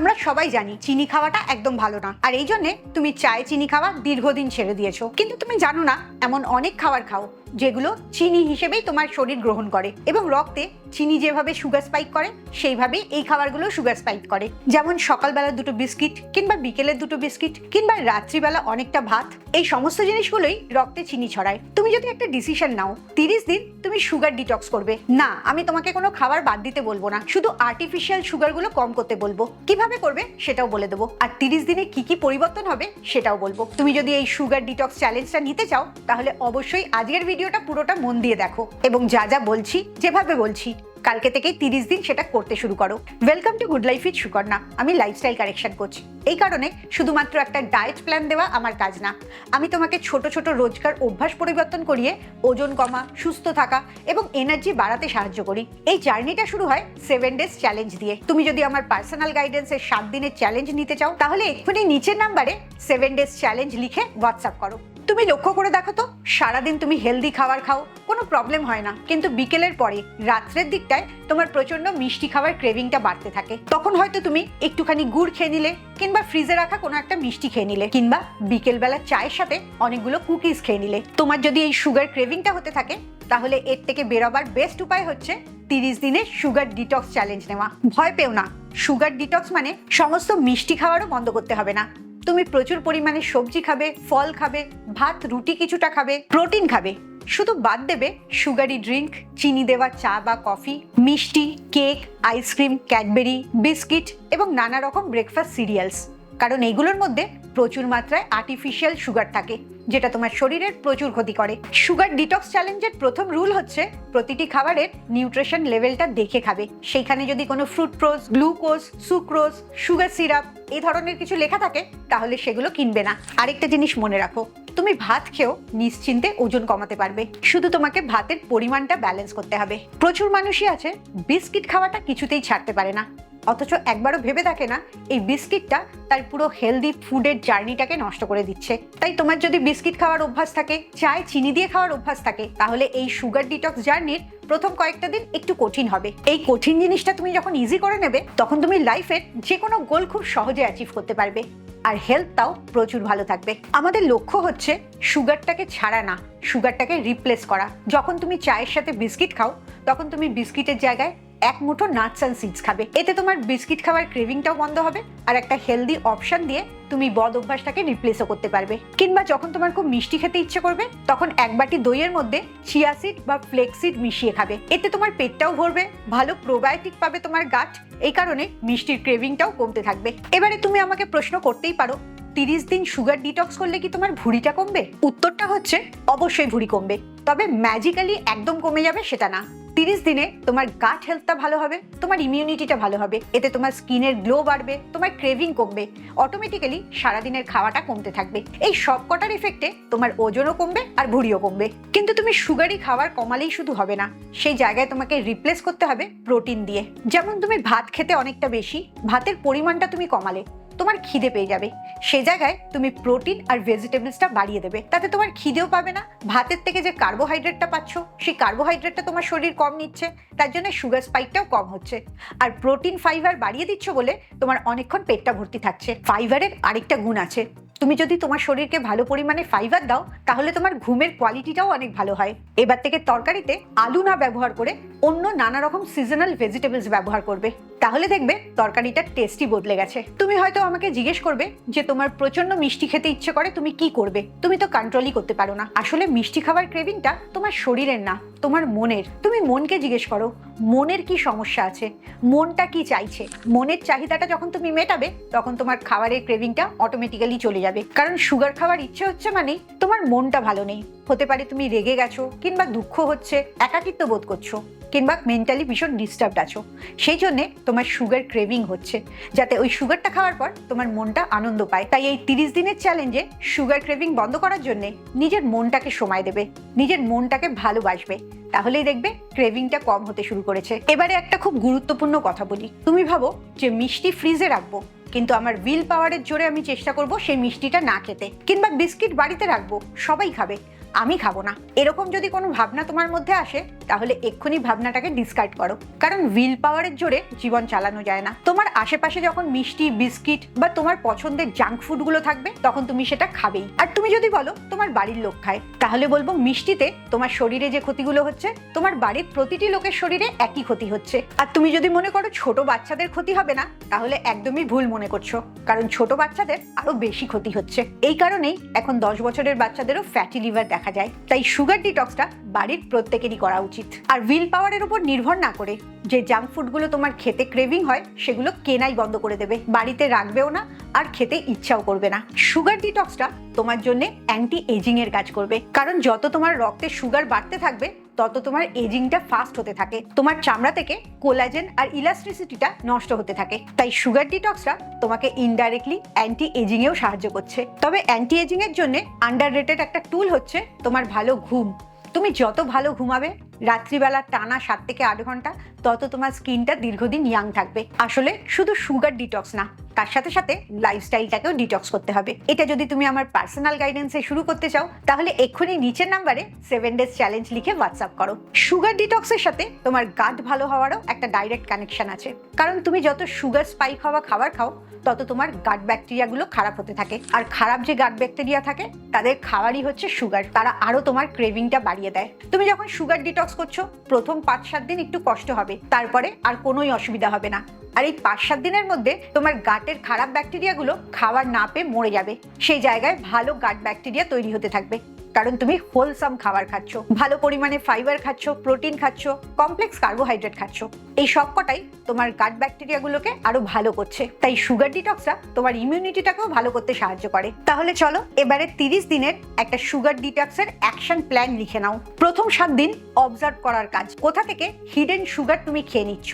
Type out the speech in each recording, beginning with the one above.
আমরা সবাই জানি চিনি খাওয়াটা একদম ভালো না, আর এই জন্যে তুমি চায়ে চিনি খাওয়া দীর্ঘদিন ছেড়ে দিয়েছো। কিন্তু তুমি জানো না এমন অনেক খাবার খাও যেগুলো চিনি হিসেবেই তোমার শরীর গ্রহণ করে, এবং রক্তে চিনি যেভাবে সুগার স্পাইক করে সেইভাবেই এই খাবারগুলো সুগার স্পাইক করে। যেমন সকালবেলা দুটো বিস্কিট, কিংবা বিকেলের দুটো বিস্কিট, কিংবা রাত্রিবেলা অনেকটা ভাত, এই সমস্ত জিনিসগুলোই রক্তে চিনি ছড়ায়। তুমি যদি একটা ডিসিশন নাও 30 দিন তুমি সুগার ডিটক্স করবে, না আমি তোমাকে কোনো খাবার বাদ দিতে বলবো না, শুধু আর্টিফিশিয়াল সুগারগুলো কম করতে বলবো। কিভাবে করবে সেটাও বলে দেবো, আর 30 দিনে কি কি পরিবর্তন হবে সেটাও বলবো। তুমি যদি এই সুগার ডিটক্স চ্যালেঞ্জটা নিতে চাও তাহলে অবশ্যই আজকের ভিডিওটা পুরোটা মন দিয়ে দেখো, এবং যা যা বলছি যেভাবে বলছি কালকে থেকেই 30 দিন সেটা করতে শুরু করো। Welcome to good life with Sukanya. আমি লাইফস্টাইল কারেকশন কোচ। এই কারণে শুধুমাত্র একটা ডায়েট প্ল্যান দেওয়া আমার কাজ না, আমি তোমাকে ছোট ছোট রোজকার অভ্যাস পরিবর্তন করিয়ে ওজন কমা, সুস্থ থাকা এবং এনার্জি বাড়াতে সাহায্য করি। এই জার্নিটা শুরু হয় 7 ডেজ চ্যালেঞ্জ দিয়ে। তুমি যদি আমার পার্সোনাল গাইডেন্সের 7 দিনের চ্যালেঞ্জ নিতে চাও তাহলে এক্ষুনি নিচের নাম্বারে 7 ডেজ চ্যালেঞ্জ লিখে হোয়াটসঅ্যাপ করো। তুমি লক্ষ্য করে দেখো তো, সারাদিন তুমি হেলদি খাবার খাও, কোনো প্রবলেম হয় না, কিন্তু বিকেলের পরে রাত্রের দিকটায় তোমার প্রচন্ড মিষ্টি খাবার ক্রেভিংটা বাড়তে থাকে। তখন হয়তো তুমি একটুখানি গুড় খেয়ে নিলে, কিংবা ফ্রিজে রাখা কোনো একটা মিষ্টি খেয়ে নিলে, কিংবা বিকেলবেলা চায়ের সাথে অনেকগুলো কুকিজ খেয়ে নিলে। তোমার যদি এই সুগার ক্রেভিংটা হতে থাকে তাহলে এর থেকে বেরোবার বেস্ট উপায় হচ্ছে 30 দিনের সুগার ডিটক্স চ্যালেঞ্জ নেওয়া। ভয় পেও না, সুগার ডিটক্স মানে সমস্ত মিষ্টি খাবারও বন্ধ করতে হবে না। তুমি প্রচুর পরিমাণে সবজি খাবে, ফল খাবে, ভাত রুটি কিছুটা খাবে, প্রোটিন খাবে, শুধু বাদ দেবে সুগারি ড্রিঙ্ক, চিনি দেওয়া চা বা কফি, মিষ্টি, কেক, আইসক্রিম, ক্যাডবেরি, বিস্কিট এবং নানা রকম ব্রেকফাস্ট সিরিয়ালস, কারণ এইগুলোর মধ্যে প্রচুর মাত্রায় আর্টিফিশিয়াল সুগার থাকে যেটা তোমার শরীরের প্রচুর ক্ষতি করে। সুগার ডিটক্স চ্যালেঞ্জের প্রথম রুল হচ্ছে প্রতিটি খাবারের নিউট্রিশন লেভেলটা দেখে খাবে। সেইখানে যদি কোনো fructose, glucose, sucrose, sugar syrup এই ধরনের কিছু লেখা থাকে তাহলে সেগুলো কিনবে না। আরেকটা জিনিস মনে রাখো, তুমি ভাত খেয়েও নিশ্চিন্তে ওজন কমাতে পারবে, শুধু তোমাকে ভাতের পরিমাণটা ব্যালেন্স করতে হবে। প্রচুর মানুষই আছে বিস্কিট খাওয়াটা কিছুতেই ছাড়তে পারে না, অথচ একবারও ভেবে দেখে না এই বিস্কিটটা তার পুরো হেলদি ফুডের জার্নিটাকে নষ্ট করে দিচ্ছে। তাই তোমার যদি বিস্কিট খাওয়ার অভ্যাস থাকে, চায় চিনি দিয়ে খাওয়ার অভ্যাস থাকে, তাহলে এই সুগার ডিটক্স জার্নির প্রথম কয়েকটা দিন একটু কঠিন হবে। এই কঠিন জিনিসটা তুমি যখন ইজি করে নেবে তখন তুমি লাইফের যে কোনো গোল খুব সহজে অ্যাচিভ করতে পারবে, আর হেলথটাও প্রচুর ভালো থাকবে। আমাদের লক্ষ্য হচ্ছে সুগারটাকে ছাড়া না, সুগারটাকে রিপ্লেস করা। যখন তুমি চায়ের সাথে বিস্কিট খাও তখন তুমি বিস্কিটের জায়গায় এক মুঠো নাটস অ্যান্ড সিডস খাবে, এতে তোমার বিস্কিট খাওয়ার ক্রেভিংটাও বন্ধ হবে, আর একটা হেলদি অপশন দিয়ে তুমি বদ অভ্যাসটাকে রিপ্লেসও করতে পারবে। কিংবা যখন তোমার খুব মিষ্টি খেতে ইচ্ছে করবে তখন এক বাটি দইয়ের মধ্যে চিয়া সিড বা ফ্লেক্সিড মিশিয়ে খাবে, এতে তোমার পেটটাও ভরবে, ভালো প্রোবায়োটিক পাবে তোমার গাট, এই কারণে মিষ্টির ক্রেভিংটাও কমতে থাকবে। এবারে তুমি আমাকে প্রশ্ন করতেই পারো, 30 দিন সুগার ডিটক্স করলে কি তোমার ভুঁড়িটা কমবে? উত্তরটা হচ্ছে অবশ্যই ভুঁড়ি কমবে, তবে ম্যাজিক্যালি একদম কমে যাবে সেটা না। 30 দিনে তোমার গাট হেলথটা ভালো হবে, তোমার ইমিউনিটিটা ভালো হবে, এতে তোমার স্কিনের গ্লো বাড়বে, তোমার ক্রেভিং কমবে, অটোমেটিক্যালি সারাদিনের খাওয়াটা কমতে থাকবে। এই সব কটার এফেক্টে তোমার ওজনও কমবে আর ভুঁড়িও কমবে। কিন্তু তুমি সুগারি খাবার কমালেই শুধু হবে না, সেই জায়গায় তোমাকে রিপ্লেস করতে হবে প্রোটিন দিয়ে। যেমন তুমি ভাত খেতে অনেকটা বেশি, ভাতের পরিমাণটা তুমি কমালে তোমার খিদে পেয়ে যাবে, সে জায়গায় তুমি প্রোটিন আর ভেজিটেবলসটা বাড়িয়ে দেবে, তাতে তোমার খিদেও পাবে না। ভাতের থেকে যে কার্বোহাইড্রেটটা পাচ্ছ সেই কার্বোহাইড্রেটটা তোমার শরীর কম নিচ্ছে, তার জন্য সুগার স্পাইকটাও কম হচ্ছে। আর প্রোটিন ফাইবার বাড়িয়ে দিচ্ছ বলে তোমার অনেকক্ষণ পেটটা ভর্তি থাকছে। ফাইবারের আরেকটা গুণ আছে, তুমি যদি তোমার শরীরকে ভালো পরিমাণে ফাইবার দাও তাহলে তোমার ঘুমের কোয়ালিটিটাও অনেক ভালো হয়। এবার থেকে তরকারিতে আলু না ব্যবহার করে অন্য নানা রকম সিজনাল ভেজিটেবলস ব্যবহার করবে, তাহলে দেখবে তরকারিটার টেস্টই বদলে গেছে। তুমি হয়তো আমাকে জিজ্ঞেস করবে যে তোমার প্রচন্ড মিষ্টি খেতে ইচ্ছে করে, তুমি কি করবে? তুমি তো কন্ট্রোলই করতে পারো না। আসলে মিষ্টি খাবার ক্রেভিংটা তোমার শরীরের না, তোমার মনের। তুমি মনকে জিজ্ঞেস করো মনের কি সমস্যা আছে, মনটা কি চাইছে। মনের চাহিদাটা যখন তুমি মেটাবে তখন তোমার খাবারের ক্রেভিংটা অটোমেটিক্যালি চলে যাবে। কারণ সুগার খাওয়ার ইচ্ছে হচ্ছে মানেই তোমার মনটা ভালো নেই। হতে পারে তুমি রেগে গেছো, কিংবা দুঃখ হচ্ছে, একাকিত্ব বোধ করছো, কিংবা মেন্টালি ভীষণ ডিস্টার্বড আছো, সেই জন্যে তোমার সুগার ক্রেভিং হচ্ছে, যাতে ওই সুগারটা খাওয়ার পর তোমার মনটা আনন্দ পায়। তাই এই 30 দিনের চ্যালেঞ্জে সুগার ক্রেভিং বন্ধ করার জন্য নিজের মনটাকে সময় দেবে, নিজের মনটাকে ভালোবাসবে, তাহলেই দেখবে ক্রেভিংটা কম হতে শুরু করেছে। এবারে একটা খুব গুরুত্বপূর্ণ কথা বলি, তুমি ভাবো যে মিষ্টি ফ্রিজে রাখবো কিন্তু আমার উইল পাওয়ারের জোরে আমি চেষ্টা করব সেই মিষ্টিটা না খেতে, কিংবা বিস্কিট বাড়িতে রাখবো, সবাই খাবে, আমি খাবো না, এরকম যদি কোনো ভাবনা তোমার মধ্যে আসে তাহলে এক্ষুনি ভাবনাটাকে ডিসকার্ড করো, কারণ উইল পাওয়ারের জোরে জীবন চালানো যায় না। তোমার আশেপাশে যখন মিষ্টি, বিস্কিট বা তোমার পছন্দের জাঙ্ক ফুডগুলো থাকবে তখন তুমি সেটা খাবেই। আর তুমি যদি বলো তোমার বাড়ির লোক খায়, তাহলে বলবো মিষ্টিতে তোমার শরীরে যে ক্ষতিগুলো হচ্ছে তোমার বাড়ির প্রতিটি লোকের শরীরে একই ক্ষতি হচ্ছে। আর তুমি যদি মনে করো ছোট বাচ্চাদের ক্ষতি হবে না, তাহলে একদমই ভুল মনে করছো, কারণ ছোট বাচ্চাদের আরো বেশি ক্ষতি হচ্ছে। এই কারণেই এখন 10 বছরের বাচ্চাদেরও ফ্যাটি লিভার দেখা যায়। তাই সুগার ডিটক্সটা বাড়ির প্রত্যেকেরই করা উচিত। আর উইল পাওয়ারের উপর নির্ভর না করে যে জাঙ্ক ফুডগুলো তোমার খেতে ক্রেভিং হয় সেগুলো কেনাই বন্ধ করে দেবে, বাড়িতে রাখবেও না আর খেতে ইচ্ছাও করবে না। সুগার ডিটক্সটা তোমার জন্য অ্যান্টি এজিং এর কাজ করবে, কারণ যত তোমার রক্তে সুগার বাড়তে থাকবে তত তোমার এজিংটা ফাস্ট হতে থাকে, তোমার চামড়া থেকে কোলাজেন আর ইলাস্ট্রিসিটিটা নষ্ট হতে থাকে। তাই সুগার ডিটক্সটা তোমাকে ইনডাইরেক্টলি অ্যান্টি এজিং এও সাহায্য করছে। তবে অ্যান্টি এজিং এর জন্য আন্ডাররেটেড একটা টুল হচ্ছে তোমার ভালো ঘুম। তুমি যত ভালো ঘুমাবে রাত্রিবেলা টানা 7 থেকে 8 ঘন্টা, তত তোমার স্কিনটা দীর্ঘদিন ইয়াং থাকবে। আসলে শুধু সুগার ডিটক্স না, তার সাথে সাথে লাইফস্টাইলটাকেও ডিটক্স করতে হবে। এটা যদি তুমি আমার পার্সোনাল গাইডেন্সে শুরু করতে চাও, তাহলে এক্ষুনি নিচের নাম্বারে 7 ডেজ চ্যালেঞ্জ লিখে হোয়াটসঅ্যাপ করো। সুগার ডিটক্সের সাথে তোমার গাট ভালো হওয়ারও একটা ডাইরেক্ট কানেকশন আছে, কারণ তুমি যত সুগার স্পাইক হওয়া খাবার খাও তত তোমার গাট ব্যাকটেরিয়াগুলো খারাপ হতে থাকে। আর খারাপ যে গাট ব্যাকটেরিয়া থাকে তাদের খাবারই হচ্ছে সুগার, তারা আরো তোমার ক্রেভিংটা বাড়িয়ে দেয়। তুমি যখন সুগার ডিটক্স করছো প্রথম 5-7 দিন একটু কষ্ট হবে, তারপরে আর কোনোই অসুবিধা হবে না। আর এই 5-7 দিনের মধ্যে তোমার গাটের খারাপ ব্যাকটেরিয়াগুলো খাবার না পেয়ে মরে যাবে, সেই জায়গায় ভালো গাট ব্যাকটেরিয়া তৈরি হতে থাকবে, কারণ তুমি হোলসাম খাবার খাচ্ছ, ভালো পরিমাণে ফাইবার খাচ্ছ, প্রোটিন খাচ্ছ, কমপ্লেক্স কার্বোহাইড্রেট খাচ্ছ। এই সব কটাই তোমার গাট ব্যাকটেরিয়াগুলোকে আরো ভালো করছে। তাই সুগার ডিটক্সটা তোমার ইমিউনিটিটাকেও ভালো করতে সাহায্য করে। তাহলে চলো এবারে 30 দিনের একটা সুগার ডিটক্সের অ্যাকশন প্ল্যান লিখে নাও। প্রথম 7 দিন অবজার্ভ করার কাজ, কোথা থেকে হিডেন সুগার তুমি খেয়ে নিচ্ছ,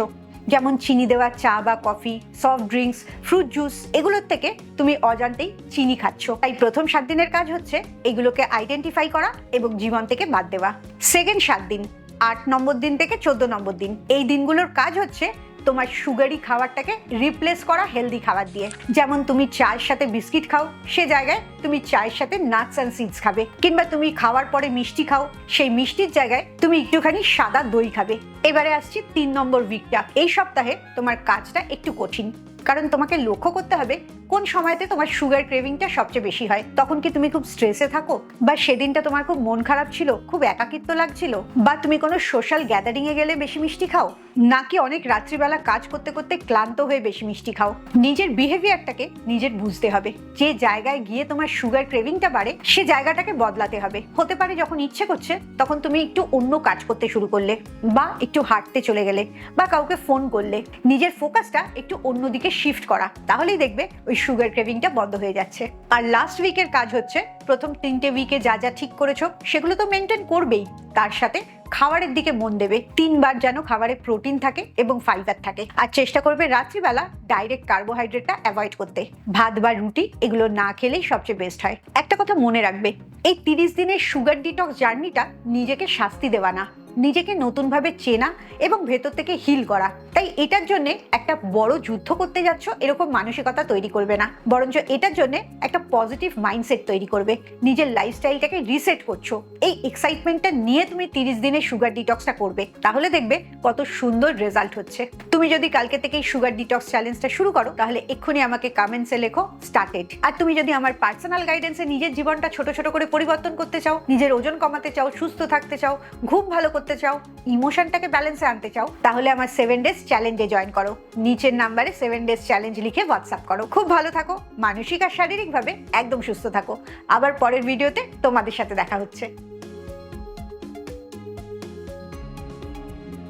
যেমন চিনি দেওয়া চা বা coffee, soft drinks, fruit juice, এগুলোর থেকে তুমি অজান্তেই চিনি খাচ্ছ। তাই প্রথম 7 দিনের কাজ হচ্ছে এগুলোকে আইডেন্টিফাই করা এবং জীবন থেকে বাদ দেওয়া। সেকেন্ড 7 দিন, 8 নম্বর দিন থেকে 14 নম্বর দিন, এই দিনগুলোর কাজ হচ্ছে তোমার সুগারি খাবারটাকে রিপ্লেস করা হেলদি খাবার দিয়ে। যেমন তুমি চায়ের সাথে বিস্কিট খাও, সে জায়গায় তুমি চায়ের সাথে নাটস অ্যান্ড সিডস খাবে, কিংবা তুমি খাওয়ার পরে মিষ্টি খাও, সেই মিষ্টির জায়গায় তুমি একটুখানি সাদা দই খাবে। এবারে আসছি 3 নম্বর উইকটা। এই সপ্তাহে তোমার কাজটা একটু কঠিন, কারণ তোমাকে লক্ষ্য করতে হবে কোন সময়তে তোমার সুগার ক্রেভিংটা সবচেয়ে বেশি হয়। তখন কি তুমি খুব স্ট্রেসে থাকো, বা সেদিনটা তোমার খুব মন খারাপ ছিল, খুব একাকিত্ব লাগছিল, বা তুমি কোনো সোশ্যাল গ্যাদারিং এ গেলে বেশি মিষ্টি খাও, নাকি অনেক রাত্রিবেলা কাজ করতে করতে ক্লান্ত হয়ে বেশি মিষ্টি খাও। নিজের বিহেভিয়ারটাকে নিজের বুঝতে হবে। যে জায়গায় গিয়ে তোমার সুগার ক্রেভিংটা বাড়ে সে জায়গাটাকে বদলাতে হবে। হতে পারে যখন ইচ্ছে করছে তখন তুমি একটু অন্য কাজ করতে শুরু করলে, বা একটু হাঁটতে চলে গেলে, বা কাউকে ফোন করলে, নিজের ফোকাসটা একটু অন্যদিকে শিফট করা, তাহলেই দেখবে ওই সুগার ক্রেভিংটা বন্ধ হয়ে যাচ্ছে। আর লাস্ট উইকের কাজ হচ্ছে প্রথম 3টে উইকে যা যা ঠিক করেছো সেগুলো তো মেনটেন করবেই, তার সাথে খাবারের দিকে মন দেবে। 3 বার যেন খাবারে প্রোটিন থাকে এবং ফাইবার থাকে। আর চেষ্টা করবে রাত্রিবেলা ডাইরেক্ট কার্বোহাইড্রেটটা অ্যাভয়েড করতে, ভাত বা রুটি এগুলো না খেলেই সবচেয়ে বেস্ট হয়। একটা কথা মনে রাখবে, এই 30 দিনের সুগার ডিটক্স জার্নিটা নিজেকে শাস্তি দেওয়া না, নিজেকে নতুনভাবে চেনা এবং ভেতর থেকে হিল করা। তাই এটার জন্য একটা বড় যুদ্ধ করতে যাচ্ছ এরকম মানসিকতা তৈরি করবে না, বরঞ্চ এটার জন্য একটা পজিটিভ মাইন্ডসেট তৈরি করবে। নিজের লাইফস্টাইলটাকে রিসেট করছো, এই এক্সাইটমেন্টটা নিয়ে তুমি 30 দিনের সুগার ডিটক্সটা করবে, তাহলে দেখবে কত সুন্দর রেজাল্ট হচ্ছে। তুমি যদি কালকে থেকে এই সুগার ডিটক্স চ্যালেঞ্জটা শুরু করো, তাহলে এক্ষুনি আমাকে কমেন্টসে লেখো স্টার্টেড। আর তুমি যদি আমার পার্সোনাল গাইডেন্সে নিজের জীবনটা ছোট ছোট করে পরিবর্তন করতে চাও, নিজের ওজন কমাতে চাও, সুস্থ থাকতে চাও, ঘুম ভালো করতে চাও, ইমোশনটাকে ব্যালেন্সে আনতে চাও, তাহলে আমার 7 ডেজ চ্যালেঞ্জে জয়েন করো। নিচের নাম্বারে 7 ডেজ চ্যালেঞ্জ লিখে হোয়াটসঅ্যাপ করো। খুব ভালো থাকো, মানসিক আর শারীরিকভাবে একদম সুস্থ থাকো। আবার পরের ভিডিওতে তোমাদের সাথে দেখা হচ্ছে।